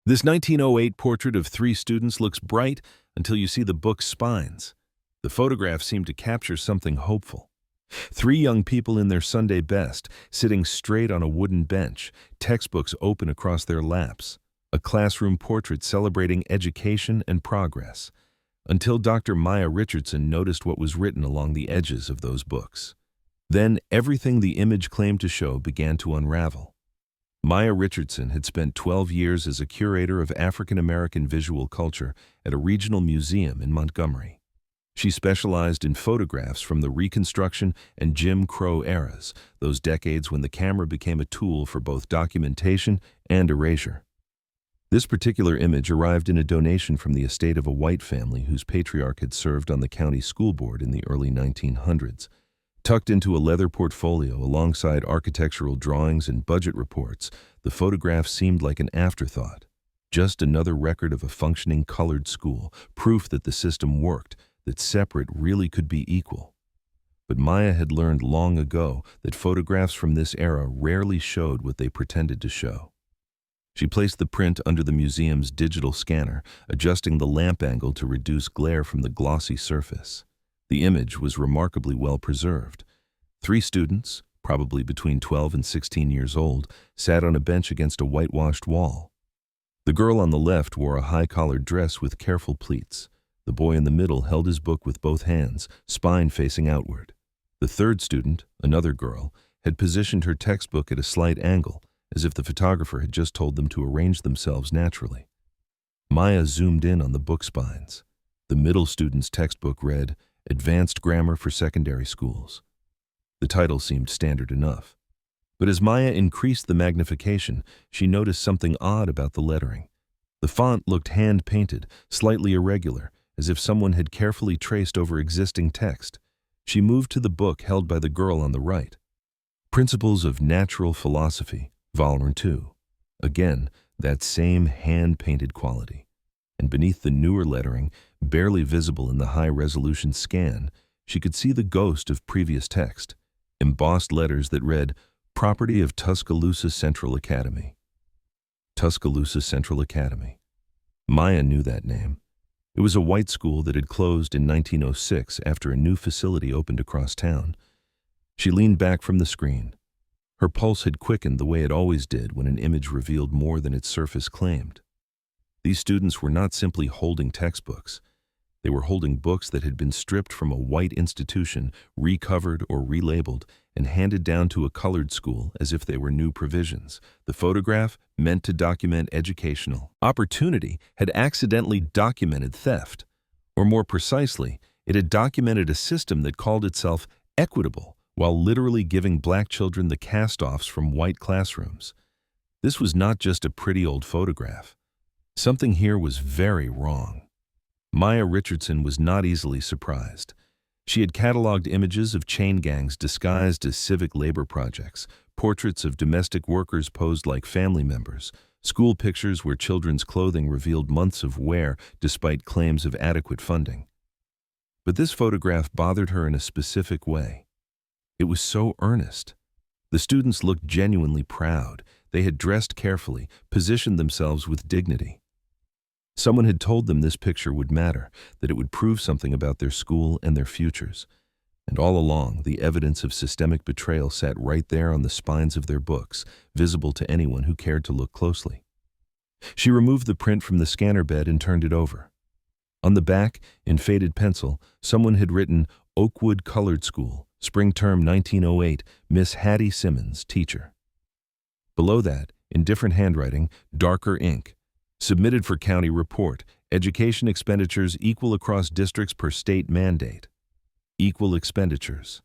This 1908 portrait of three students looks bright until you see the book's spines. The photographs seem to capture something hopeful. Three young people in their Sunday best, sitting straight on a wooden bench, textbooks open across their laps. A classroom portrait celebrating education and progress. Until Dr. Maya Richardson noticed what was written along the edges of those books. Then everything the image claimed to show began to unravel. Maya Richardson had spent 12 years as a curator of African American visual culture at a regional museum in Montgomery. She specialized in photographs from the Reconstruction and Jim Crow eras, those decades when the camera became a tool for both documentation and erasure. This particular image arrived in a donation from the estate of a white family whose patriarch had served on the county school board in the early 1900s. Tucked into a leather portfolio alongside architectural drawings and budget reports, the photograph seemed like an afterthought. Just another record of a functioning colored school, proof that the system worked, that separate really could be equal. But Maya had learned long ago that photographs from this era rarely showed what they pretended to show. She placed the print under the museum's digital scanner, adjusting the lamp angle to reduce glare from the glossy surface. The image was remarkably well preserved. Three students, probably between 12 and 16 years old, sat on a bench against a whitewashed wall. The girl on the left wore a high-collared dress with careful pleats. The boy in the middle held his book with both hands, spine facing outward. The third student, another girl, had positioned her textbook at a slight angle, as if the photographer had just told them to arrange themselves naturally. Maya zoomed in on the book spines. The middle student's textbook read, Advanced Grammar for Secondary Schools. The title seemed standard enough. But as Maya increased the magnification, she noticed something odd about the lettering. The font looked hand-painted, slightly irregular, as if someone had carefully traced over existing text. She moved to the book held by the girl on the right. Principles of Natural Philosophy, Volume 2. Again, that same hand-painted quality. And beneath the newer lettering, barely visible in the high-resolution scan, she could see the ghost of previous text, embossed letters that read, Property of Tuscaloosa Central Academy. Tuscaloosa Central Academy. Maya knew that name. It was a white school that had closed in 1906 after a new facility opened across town. She leaned back from the screen. Her pulse had quickened the way it always did when an image revealed more than its surface claimed. These students were not simply holding textbooks. They were holding books that had been stripped from a white institution, recovered or relabeled, and handed down to a colored school as if they were new provisions. The photograph, meant to document educational opportunity, had accidentally documented theft. Or more precisely, it had documented a system that called itself equitable, while literally giving black children the cast-offs from white classrooms. This was not just a pretty old photograph. Something here was very wrong. Maya Richardson was not easily surprised. She had cataloged images of chain gangs disguised as civic labor projects, portraits of domestic workers posed like family members, school pictures where children's clothing revealed months of wear despite claims of adequate funding. But this photograph bothered her in a specific way. It was so earnest. The students looked genuinely proud. They had dressed carefully, positioned themselves with dignity. Someone had told them this picture would matter, that it would prove something about their school and their futures. And all along, the evidence of systemic betrayal sat right there on the spines of their books, visible to anyone who cared to look closely. She removed the print from the scanner bed and turned it over. On the back, in faded pencil, someone had written, Oakwood Colored School, Spring Term 1908, Miss Hattie Simmons, Teacher. Below that, in different handwriting, darker ink, Submitted for county report, education expenditures equal across districts per state mandate. Equal expenditures.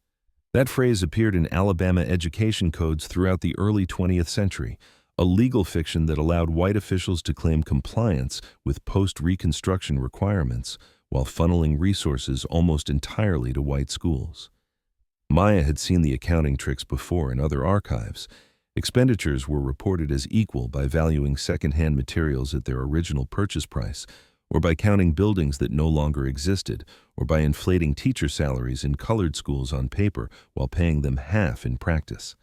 That phrase appeared in Alabama education codes throughout the early 20th century, a legal fiction that allowed white officials to claim compliance with post-Reconstruction requirements while funneling resources almost entirely to white schools. Maya had seen the accounting tricks before in other archives. Expenditures were reported as equal by valuing second-hand materials at their original purchase price, or by counting buildings that no longer existed, or by inflating teacher salaries in colored schools on paper while paying them half in practice.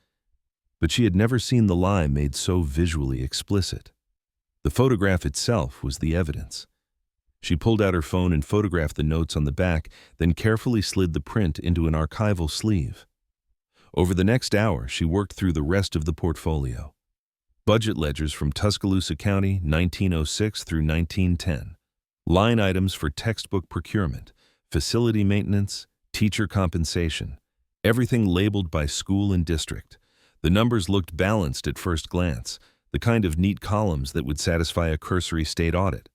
But she had never seen the lie made so visually explicit. The photograph itself was the evidence. She pulled out her phone and photographed the notes on the back, then carefully slid the print into an archival sleeve. Over the next hour, she worked through the rest of the portfolio. Budget ledgers from Tuscaloosa County, 1906 through 1910. Line items for textbook procurement, facility maintenance, teacher compensation. Everything labeled by school and district. The numbers looked balanced at first glance, the kind of neat columns that would satisfy a cursory state audit.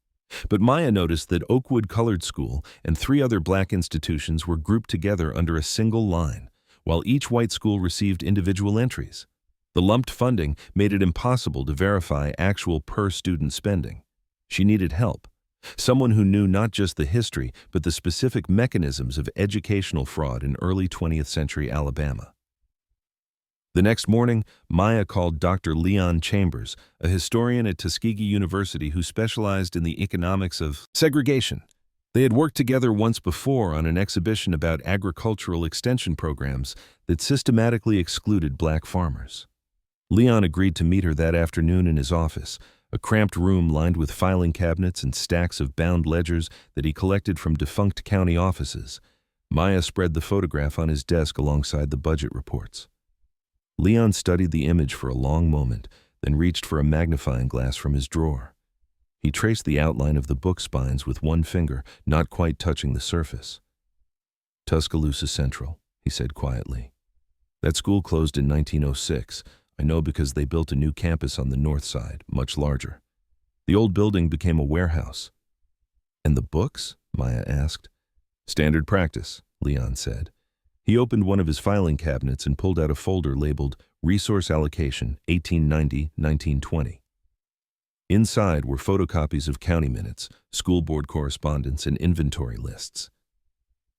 But Maya noticed that Oakwood Colored School and 3 other black institutions were grouped together under a single line, while each white school received individual entries. The lumped funding made it impossible to verify actual per-student spending. She needed help. Someone who knew not just the history, but the specific mechanisms of educational fraud in early 20th century Alabama. The next morning, Maya called Dr. Leon Chambers, a historian at Tuskegee University who specialized in the economics of segregation. They had worked together once before on an exhibition about agricultural extension programs that systematically excluded black farmers. Leon agreed to meet her that afternoon in his office, a cramped room lined with filing cabinets and stacks of bound ledgers that he collected from defunct county offices. Maya spread the photograph on his desk alongside the budget reports. Leon studied the image for a long moment, then reached for a magnifying glass from his drawer. He traced the outline of the book spines with one finger, not quite touching the surface. Tuscaloosa Central, he said quietly. That school closed in 1906. I know because they built a new campus on the north side, much larger. The old building became a warehouse. And the books? Maya asked. Standard practice, Leon said. He opened one of his filing cabinets and pulled out a folder labeled Resource Allocation 1890-1920. Inside were photocopies of county minutes, school board correspondence, and inventory lists.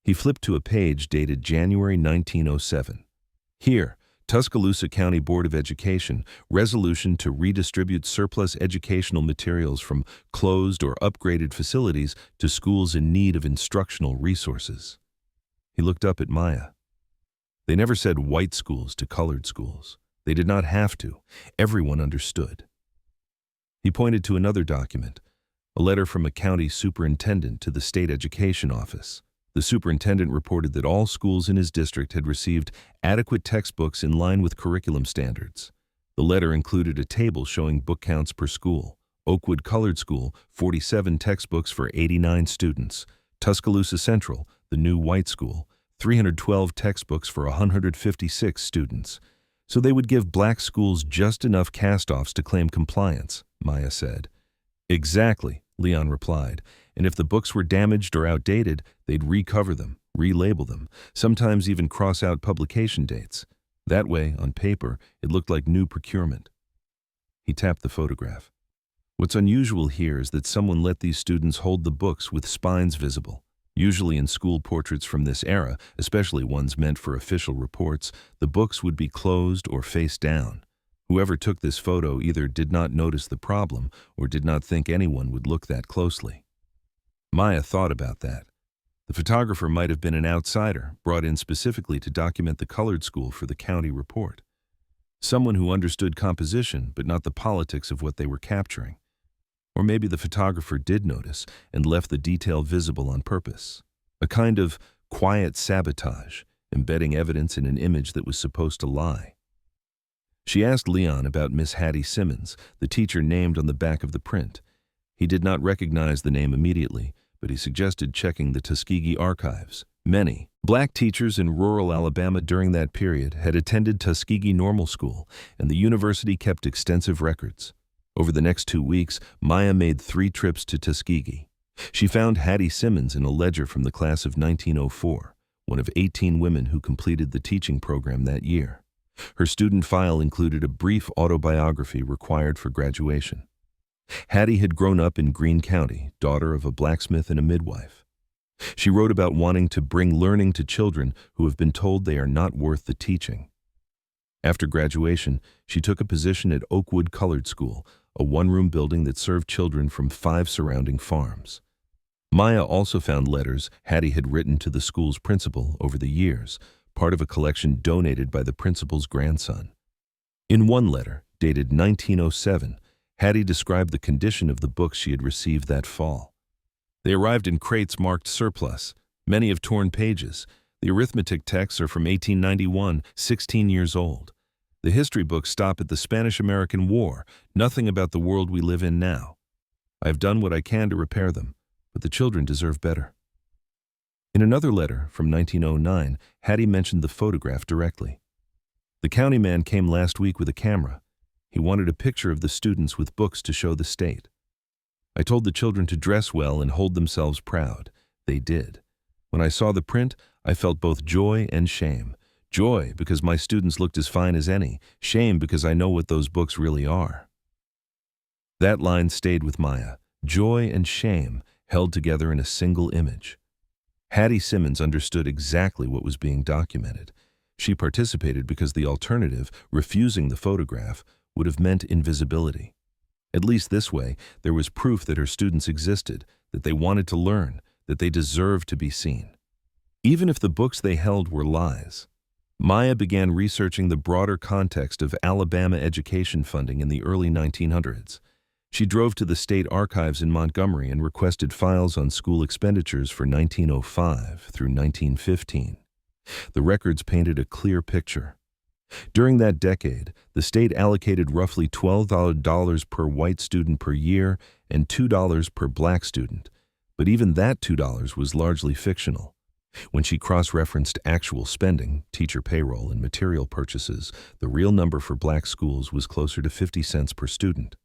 He flipped to a page dated January 1907. Here, Tuscaloosa County Board of Education, resolution to redistribute surplus educational materials from closed or upgraded facilities to schools in need of instructional resources. He looked up at Maya. They never said white schools to colored schools. They did not have to. Everyone understood. He pointed to another document, a letter from a county superintendent to the state education office. The superintendent reported that all schools in his district had received adequate textbooks in line with curriculum standards. The letter included a table showing book counts per school. Oakwood Colored School, 47 textbooks for 89 students. Tuscaloosa Central, the new white school, 312 textbooks for 156 students. So they would give black schools just enough cast-offs to claim compliance, Maya said. Exactly, Leon replied. And if the books were damaged or outdated, they'd recover them, relabel them, sometimes even cross out publication dates. That way, on paper, it looked like new procurement. He tapped the photograph. What's unusual here is that someone let these students hold the books with spines visible. Usually in school portraits from this era, especially ones meant for official reports, the books would be closed or face down. Whoever took this photo either did not notice the problem or did not think anyone would look that closely. Maya thought about that. The photographer might have been an outsider, brought in specifically to document the colored school for the county report. Someone who understood composition, but not the politics of what they were capturing. Or maybe the photographer did notice and left the detail visible on purpose. A kind of quiet sabotage, embedding evidence in an image that was supposed to lie. She asked Leon about Miss Hattie Simmons, the teacher named on the back of the print. He did not recognize the name immediately, but he suggested checking the Tuskegee archives. Many black teachers in rural Alabama during that period had attended Tuskegee Normal School, and the university kept extensive records. Over the next 2 weeks, Maya made 3 trips to Tuskegee. She found Hattie Simmons in a ledger from the class of 1904, one of 18 women who completed the teaching program that year. Her student file included a brief autobiography required for graduation. Hattie had grown up in Greene County, daughter of a blacksmith and a midwife. She wrote about wanting to bring learning to children who have been told they are not worth the teaching. After graduation, she took a position at Oakwood Colored School, a one-room building that served children from 5 surrounding farms. Maya also found letters Hattie had written to the school's principal over the years, part of a collection donated by the principal's grandson. In one letter, dated 1907, Hattie described the condition of the books she had received that fall. They arrived in crates marked surplus, many of torn pages. The arithmetic texts are from 1891, 16 years old. The history books stop at the Spanish-American War, nothing about the world we live in now. I have done what I can to repair them, but the children deserve better. In another letter from 1909, Hattie mentioned the photograph directly. The county man came last week with a camera. He wanted a picture of the students with books to show the state. I told the children to dress well and hold themselves proud. They did. When I saw the print, I felt both joy and shame. Joy because my students looked as fine as any. Shame because I know what those books really are. That line stayed with Maya. Joy and shame held together in a single image. Hattie Simmons understood exactly what was being documented. She participated because the alternative, refusing the photograph, would have meant invisibility. At least this way, there was proof that her students existed, that they wanted to learn, that they deserved to be seen. Even if the books they held were lies. Maya began researching the broader context of Alabama education funding in the early 1900s. She drove to the state archives in Montgomery and requested files on school expenditures for 1905 through 1915. The records painted a clear picture. During that decade, the state allocated roughly $12 per white student per year and $2 per black student, but even that $2 was largely fictional. When she cross-referenced actual spending, teacher payroll, and material purchases, the real number for black schools was closer to 50 cents per student.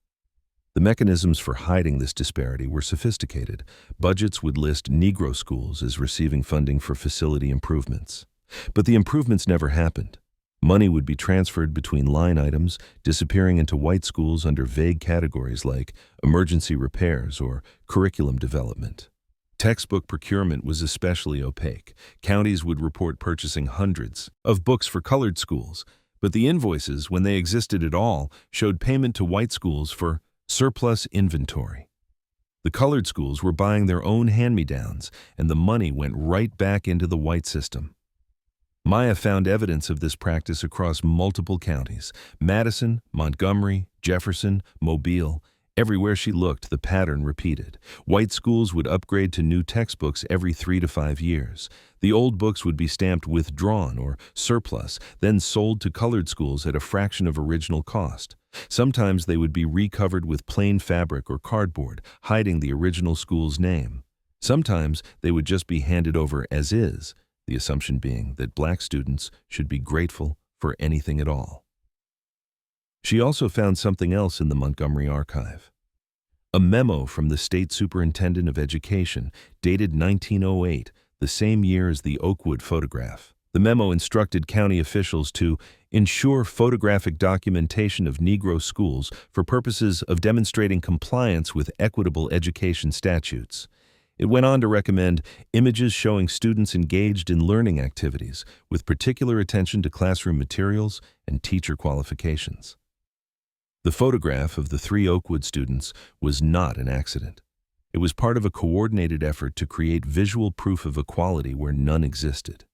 The mechanisms for hiding this disparity were sophisticated. Budgets would list Negro schools as receiving funding for facility improvements. But the improvements never happened. Money would be transferred between line items, disappearing into white schools under vague categories like emergency repairs or curriculum development. Textbook procurement was especially opaque. Counties would report purchasing hundreds of books for colored schools, but the invoices, when they existed at all, showed payment to white schools for surplus inventory. The colored schools were buying their own hand-me-downs, and the money went right back into the white system. Maya found evidence of this practice across multiple counties: Madison, Montgomery, Jefferson, Mobile. Everywhere she looked, the pattern repeated. White schools would upgrade to new textbooks every 3 to 5 years. The old books would be stamped withdrawn or surplus, then sold to colored schools at a fraction of original cost. Sometimes they would be recovered with plain fabric or cardboard, hiding the original school's name. Sometimes they would just be handed over as is, the assumption being that black students should be grateful for anything at all. She also found something else in the Montgomery archive. A memo from the state superintendent of education, dated 1908, the same year as the Oakwood photograph. The memo instructed county officials to ensure photographic documentation of Negro schools for purposes of demonstrating compliance with equitable education statutes. It went on to recommend images showing students engaged in learning activities, with particular attention to classroom materials and teacher qualifications. The photograph of the 3 Oakwood students was not an accident. It was part of a coordinated effort to create visual proof of equality where none existed.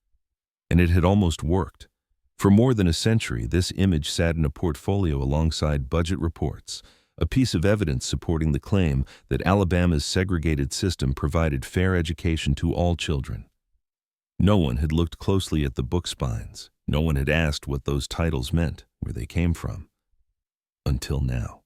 And it had almost worked. For more than a century, this image sat in a portfolio alongside budget reports, a piece of evidence supporting the claim that Alabama's segregated system provided fair education to all children. No one had looked closely at the book spines. No one had asked what those titles meant, where they came from. Until now.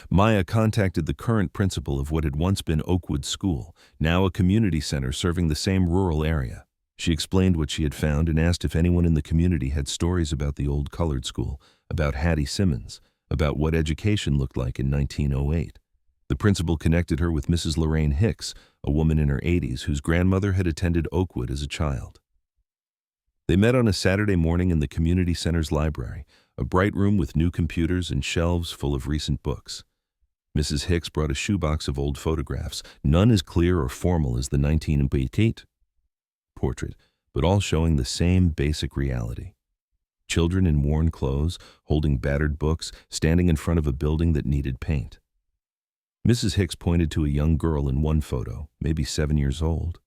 Maya contacted the current principal of what had once been Oakwood School, now a community center serving the same rural area. She explained what she had found and asked if anyone in the community had stories about the old colored school, about Hattie Simmons, about what education looked like in 1908. The principal connected her with Mrs. Lorraine Hicks, a woman in her 80s whose grandmother had attended Oakwood as a child. They met on a Saturday morning in the community center's library, a bright room with new computers and shelves full of recent books. Mrs. Hicks brought a shoebox of old photographs, none as clear or formal as the 1908 portrait, but all showing the same basic reality. Children in worn clothes, holding battered books, standing in front of a building that needed paint. Mrs. Hicks pointed to a young girl in one photo, maybe 7 years old.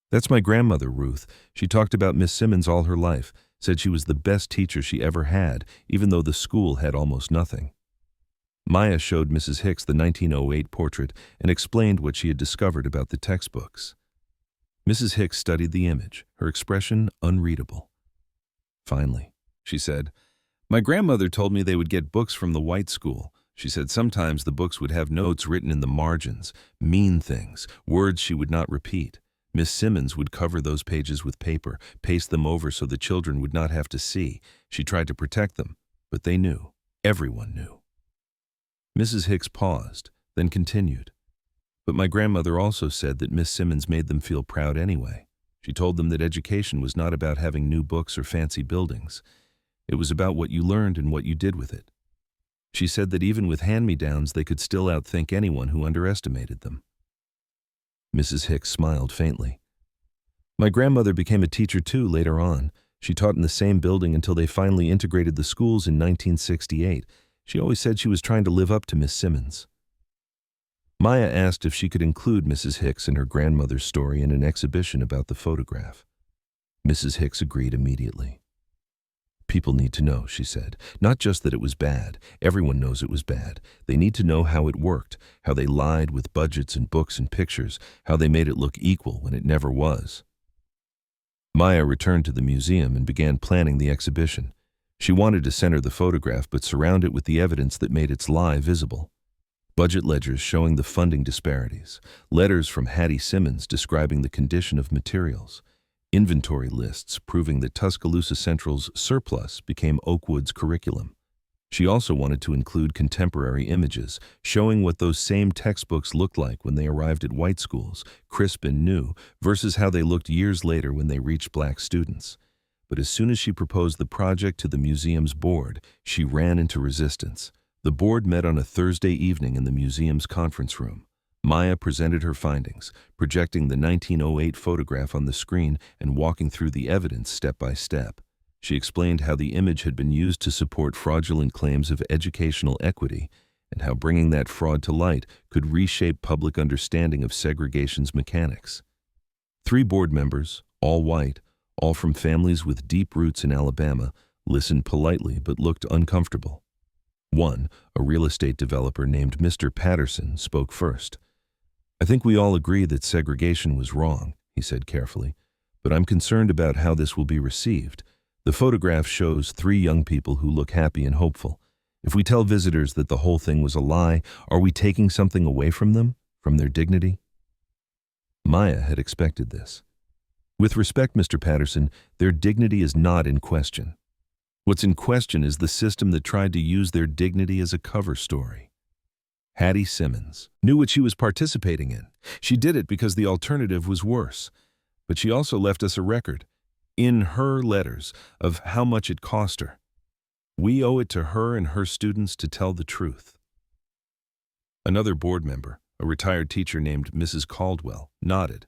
"That's my grandmother, Ruth. She talked about Miss Simmons all her life, said she was the best teacher she ever had, even though the school had almost nothing." Maya showed Mrs. Hicks the 1908 portrait and explained what she had discovered about the textbooks. Mrs. Hicks studied the image, her expression unreadable. Finally, she said, "My grandmother told me they would get books from the white school. She said sometimes the books would have notes written in the margins, mean things, words she would not repeat. Miss Simmons would cover those pages with paper, paste them over so the children would not have to see. She tried to protect them, but they knew. Everyone knew." Mrs. Hicks paused, then continued. "But my grandmother also said that Miss Simmons made them feel proud anyway. She told them that education was not about having new books or fancy buildings. It was about what you learned and what you did with it. She said that even with hand-me-downs they could still outthink anyone who underestimated them." Mrs. Hicks smiled faintly. "My grandmother became a teacher too later on. She taught in the same building until they finally integrated the schools in 1968. She always said she was trying to live up to Miss Simmons." Maya asked if she could include Mrs. Hicks and her grandmother's story in an exhibition about the photograph. Mrs. Hicks agreed immediately. "People need to know," she said. "Not just that it was bad. Everyone knows it was bad. They need to know how it worked, how they lied with budgets and books and pictures, how they made it look equal when it never was." Maya returned to the museum and began planning the exhibition. She wanted to center the photograph but surround it with the evidence that made its lie visible. Budget ledgers showing the funding disparities, letters from Hattie Simmons describing the condition of materials, inventory lists proving that Tuscaloosa Central's surplus became Oakwood's curriculum. She also wanted to include contemporary images, showing what those same textbooks looked like when they arrived at white schools, crisp and new, versus how they looked years later when they reached black students. But as soon as she proposed the project to the museum's board, she ran into resistance. The board met on a Thursday evening in the museum's conference room. Maya presented her findings, projecting the 1908 photograph on the screen and walking through the evidence step by step. She explained how the image had been used to support fraudulent claims of educational equity and how bringing that fraud to light could reshape public understanding of segregation's mechanics. 3 board members, all white, all from families with deep roots in Alabama, listened politely but looked uncomfortable. One, a real estate developer named Mr. Patterson, spoke first. "I think we all agree that segregation was wrong," he said carefully, "but I'm concerned about how this will be received. The photograph shows 3 young people who look happy and hopeful. If we tell visitors that the whole thing was a lie, are we taking something away from them, from their dignity?" Maya had expected this. "With respect, Mr. Patterson, their dignity is not in question. What's in question is the system that tried to use their dignity as a cover story." Hattie Simmons knew what she was participating in. She did it because the alternative was worse. But she also left us a record, in her letters, of how much it cost her. We owe it to her and her students to tell the truth. Another board member, a retired teacher named Mrs. Caldwell, nodded.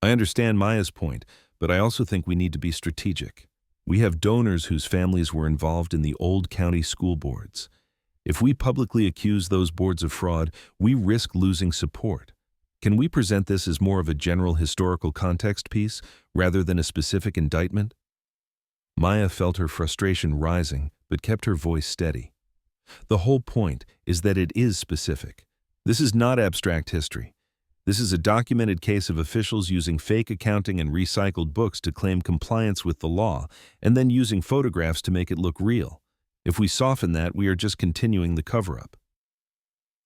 "I understand Maya's point, but I also think we need to be strategic. We have donors whose families were involved in the old county school boards. If we publicly accuse those boards of fraud, we risk losing support. Can we present this as more of a general historical context piece, rather than a specific indictment?" Maya felt her frustration rising, but kept her voice steady. "The whole point is that it is specific. This is not abstract history. This is a documented case of officials using fake accounting and recycled books to claim compliance with the law, and then using photographs to make it look real. If we soften that, we are just continuing the cover-up."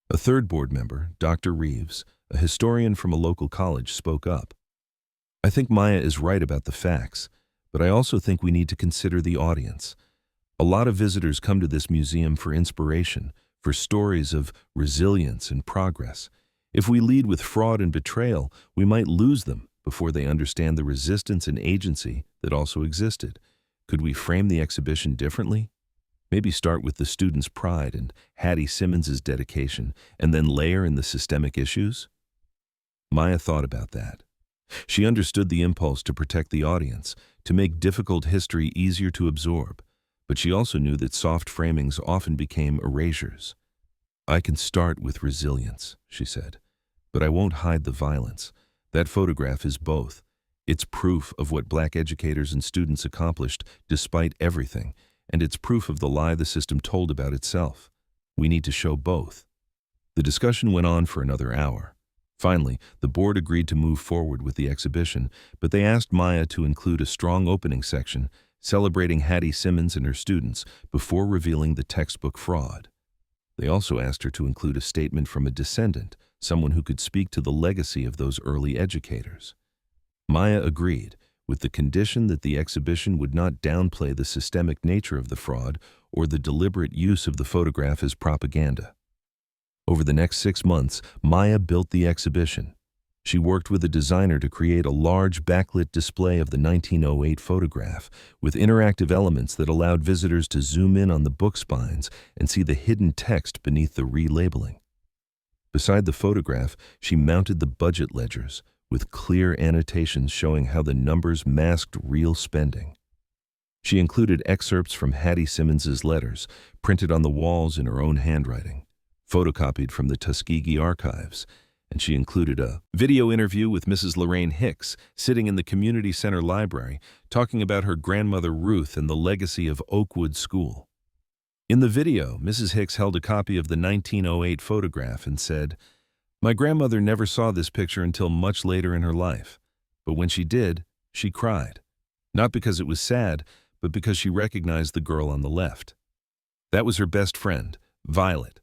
A third board member, Dr. Reeves, a historian from a local college, spoke up. "I think Maya is right about the facts, but I also think we need to consider the audience. A lot of visitors come to this museum for inspiration, for stories of resilience and progress. If we lead with fraud and betrayal, we might lose them before they understand the resistance and agency that also existed. Could we frame the exhibition differently? Maybe start with the students' pride and Hattie Simmons's dedication, and then layer in the systemic issues?" Maya thought about that. She understood the impulse to protect the audience, to make difficult history easier to absorb, but she also knew that soft framings often became erasures. "I can start with resilience," she said, "but I won't hide the violence. That photograph is both. It's proof of what black educators and students accomplished despite everything, and it's proof of the lie the system told about itself. We need to show both." The discussion went on for another hour. Finally, the board agreed to move forward with the exhibition, but they asked Maya to include a strong opening section celebrating Hattie Simmons and her students before revealing the textbook fraud. They also asked her to include a statement from a descendant, someone who could speak to the legacy of those early educators. Maya agreed, with the condition that the exhibition would not downplay the systemic nature of the fraud or the deliberate use of the photograph as propaganda. Over the next 6 months, Maya built the exhibition. She worked with a designer to create a large backlit display of the 1908 photograph, with interactive elements that allowed visitors to zoom in on the book spines and see the hidden text beneath the relabeling. Beside the photograph, she mounted the budget ledgers, with clear annotations showing how the numbers masked real spending. She included excerpts from Hattie Simmons's letters, printed on the walls in her own handwriting, photocopied from the Tuskegee archives, and she included a video interview with Mrs. Lorraine Hicks, sitting in the community center library, talking about her grandmother Ruth and the legacy of Oakwood School. In the video, Mrs. Hicks held a copy of the 1908 photograph and said, "My grandmother never saw this picture until much later in her life, but when she did, she cried. Not because it was sad, but because she recognized the girl on the left. That was her best friend, Violet.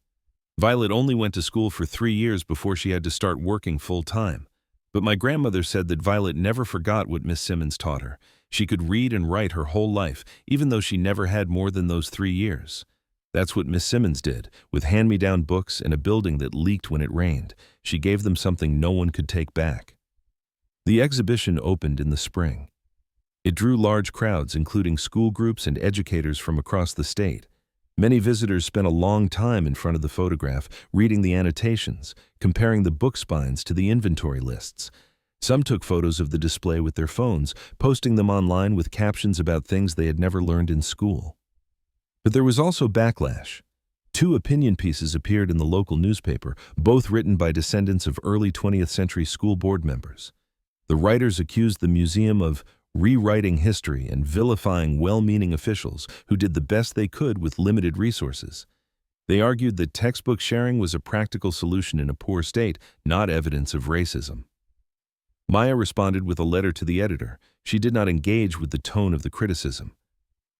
Violet only went to school for 3 years before she had to start working full-time. But my grandmother said that Violet never forgot what Miss Simmons taught her. She could read and write her whole life, even though she never had more than those 3 years. That's what Miss Simmons did, with hand-me-down books and a building that leaked when it rained. She gave them something no one could take back." The exhibition opened in the spring. It drew large crowds, including school groups and educators from across the state. Many visitors spent a long time in front of the photograph, reading the annotations, comparing the book spines to the inventory lists. Some took photos of the display with their phones, posting them online with captions about things they had never learned in school. But there was also backlash. 2 opinion pieces appeared in the local newspaper, both written by descendants of early 20th century school board members. The writers accused the museum of rewriting history and vilifying well-meaning officials who did the best they could with limited resources. They argued that textbook sharing was a practical solution in a poor state, not evidence of racism. Maya responded with a letter to the editor. She did not engage with the tone of the criticism.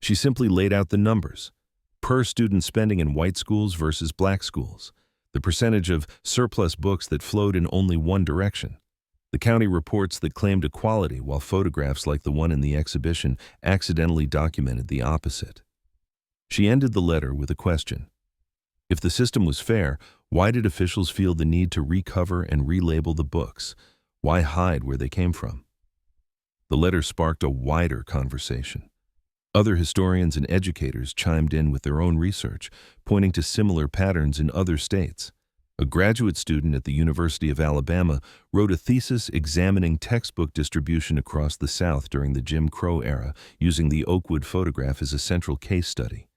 She simply laid out the numbers. Per student spending in white schools versus black schools. The percentage of surplus books that flowed in only one direction. The county reports that claimed equality, while photographs like the one in the exhibition accidentally documented the opposite. She ended the letter with a question. If the system was fair, why did officials feel the need to recover and relabel the books? Why hide where they came from? The letter sparked a wider conversation. Other historians and educators chimed in with their own research, pointing to similar patterns in other states. A graduate student at the University of Alabama wrote a thesis examining textbook distribution across the South during the Jim Crow era, using the Oakwood photograph as a central case study.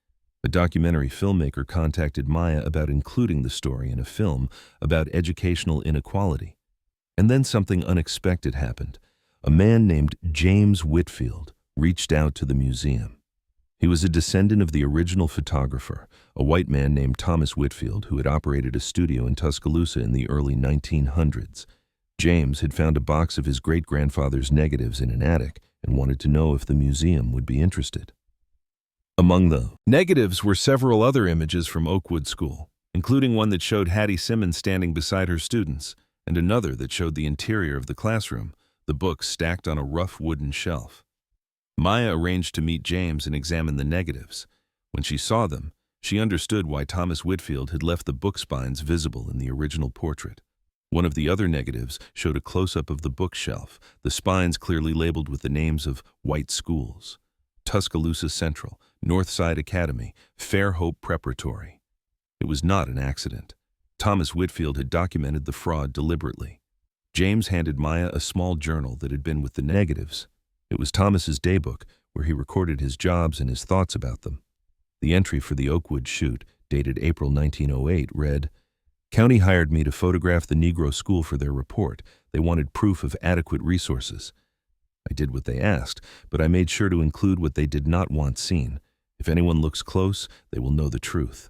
A documentary filmmaker contacted Maya about including the story in a film about educational inequality. And then something unexpected happened. A man named James Whitfield reached out to the museum. He was a descendant of the original photographer, a white man named Thomas Whitfield, who had operated a studio in Tuscaloosa in the early 1900s. James had found a box of his great-grandfather's negatives in an attic and wanted to know if the museum would be interested. Among the negatives were several other images from Oakwood School, including one that showed Hattie Simmons standing beside her students, and another that showed the interior of the classroom, the books stacked on a rough wooden shelf. Maya arranged to meet James and examine the negatives. When she saw them, she understood why Thomas Whitfield had left the book spines visible in the original portrait. One of the other negatives showed a close-up of the bookshelf, the spines clearly labeled with the names of white schools: Tuscaloosa Central, Northside Academy, Fairhope Preparatory. It was not an accident. Thomas Whitfield had documented the fraud deliberately. James handed Maya a small journal that had been with the negatives. It was Thomas's daybook, where he recorded his jobs and his thoughts about them. The entry for the Oakwood shoot, dated April 1908, read, "County hired me to photograph the Negro school for their report. They wanted proof of adequate resources. I did what they asked, but I made sure to include what they did not want seen. If anyone looks close, they will know the truth."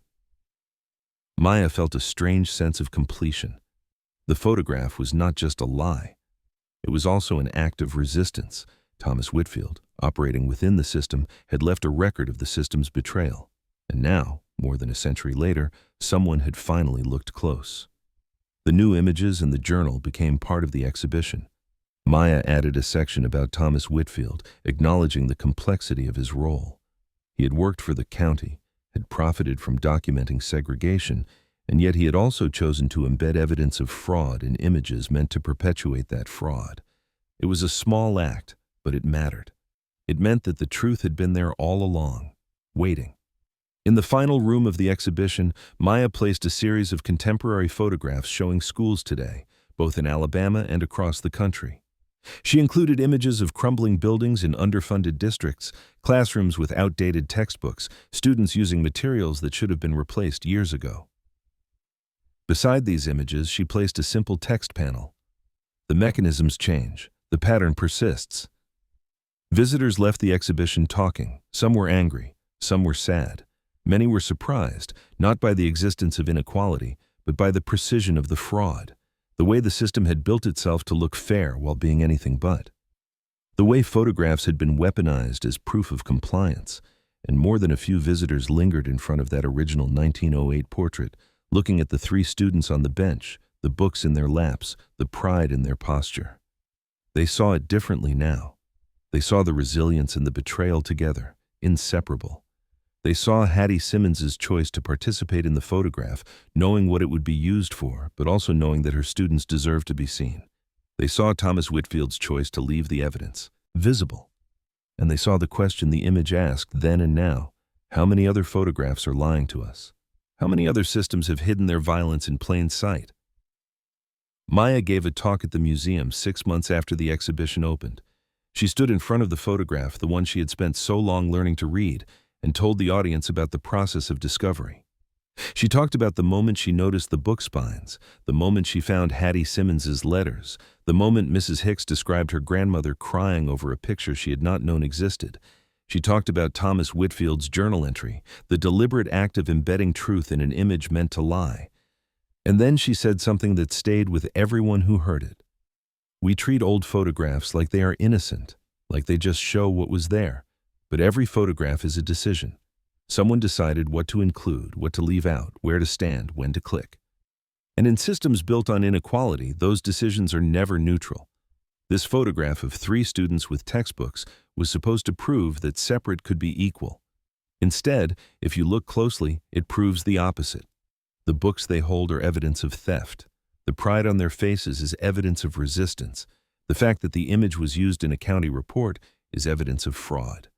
Maya felt a strange sense of completion. The photograph was not just a lie. It was also an act of resistance. Thomas Whitfield, operating within the system, had left a record of the system's betrayal. And now, more than a century later, someone had finally looked close. The new images in the journal became part of the exhibition. Maya added a section about Thomas Whitfield, acknowledging the complexity of his role. He had worked for the county, had profited from documenting segregation, and yet he had also chosen to embed evidence of fraud in images meant to perpetuate that fraud. It was a small act, but it mattered. It meant that the truth had been there all along, waiting. In the final room of the exhibition, Maya placed a series of contemporary photographs showing schools today, both in Alabama and across the country. She included images of crumbling buildings in underfunded districts, classrooms with outdated textbooks, students using materials that should have been replaced years ago. Beside these images, she placed a simple text panel. The mechanisms change. The pattern persists. Visitors left the exhibition talking. Some were angry. Some were sad. Many were surprised, not by the existence of inequality, but by the precision of the fraud, the way the system had built itself to look fair while being anything but. The way photographs had been weaponized as proof of compliance, and more than a few visitors lingered in front of that original 1908 portrait, looking at the three students on the bench, the books in their laps, the pride in their posture. They saw it differently now. They saw the resilience and the betrayal together, inseparable. They saw Hattie Simmons's choice to participate in the photograph, knowing what it would be used for, but also knowing that her students deserved to be seen. They saw Thomas Whitfield's choice to leave the evidence visible. And they saw the question the image asked then and now: how many other photographs are lying to us? How many other systems have hidden their violence in plain sight? Maya gave a talk at the museum 6 months after the exhibition opened. She stood in front of the photograph, the one she had spent so long learning to read, and told the audience about the process of discovery. She talked about the moment she noticed the book spines, the moment she found Hattie Simmons's letters, the moment Mrs. Hicks described her grandmother crying over a picture she had not known existed. She talked about Thomas Whitfield's journal entry, the deliberate act of embedding truth in an image meant to lie. And then she said something that stayed with everyone who heard it. We treat old photographs like they are innocent, like they just show what was there. But every photograph is a decision. Someone decided what to include, what to leave out, where to stand, when to click. And in systems built on inequality, those decisions are never neutral. This photograph of 3 students with textbooks was supposed to prove that separate could be equal. Instead, if you look closely, it proves the opposite. The books they hold are evidence of theft. The pride on their faces is evidence of resistance. The fact that the image was used in a county report is evidence of fraud.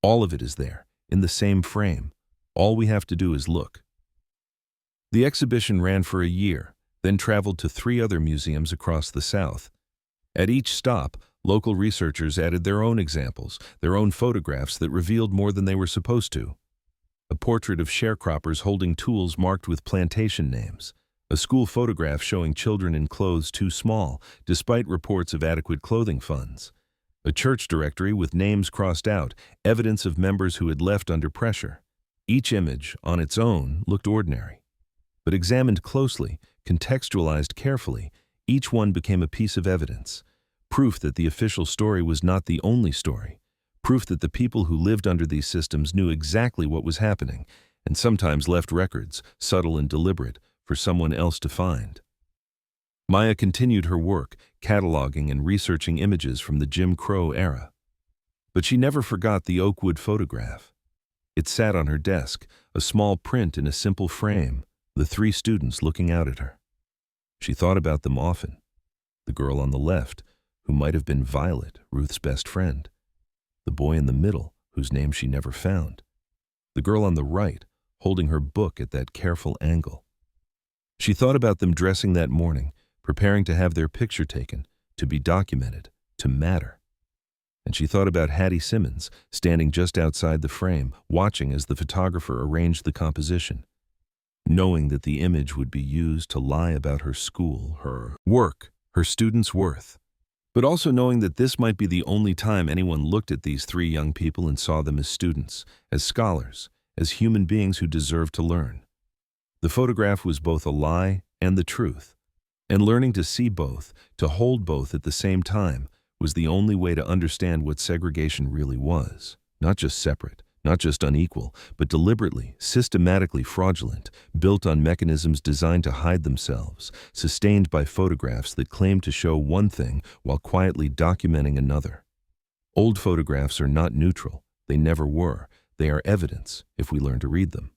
All of it is there, in the same frame. All we have to do is look. The exhibition ran for a year, then traveled to 3 other museums across the South. At each stop, local researchers added their own examples, their own photographs that revealed more than they were supposed to. A portrait of sharecroppers holding tools marked with plantation names. A school photograph showing children in clothes too small, despite reports of adequate clothing funds. A church directory with names crossed out, evidence of members who had left under pressure. Each image, on its own, looked ordinary. But examined closely, contextualized carefully, each one became a piece of evidence. Proof that the official story was not the only story. Proof that the people who lived under these systems knew exactly what was happening, and sometimes left records, subtle and deliberate, for someone else to find. Maya continued her work, cataloging and researching images from the Jim Crow era. But she never forgot the Oakwood photograph. It sat on her desk, a small print in a simple frame, the 3 students looking out at her. She thought about them often. The girl on the left, who might have been Violet, Ruth's best friend. The boy in the middle, whose name she never found. The girl on the right, holding her book at that careful angle. She thought about them dressing that morning, preparing to have their picture taken, to be documented, to matter. And she thought about Hattie Simmons, standing just outside the frame, watching as the photographer arranged the composition, knowing that the image would be used to lie about her school, her work, her students' worth, but also knowing that this might be the only time anyone looked at these 3 young people and saw them as students, as scholars, as human beings who deserved to learn. The photograph was both a lie and the truth. And learning to see both, to hold both at the same time, was the only way to understand what segregation really was. Not just separate, not just unequal, but deliberately, systematically fraudulent, built on mechanisms designed to hide themselves, sustained by photographs that claimed to show one thing while quietly documenting another. Old photographs are not neutral. They never were. They are evidence, if we learn to read them.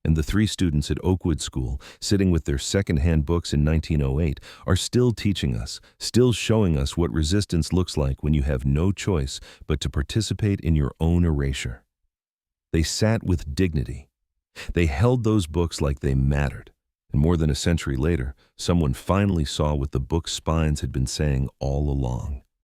And the three students at Oakwood School, sitting with their second-hand books in 1908, are still teaching us, still showing us what resistance looks like when you have no choice but to participate in your own erasure. They sat with dignity. They held those books like they mattered. And more than a century later, someone finally saw what the book's spines had been saying all along.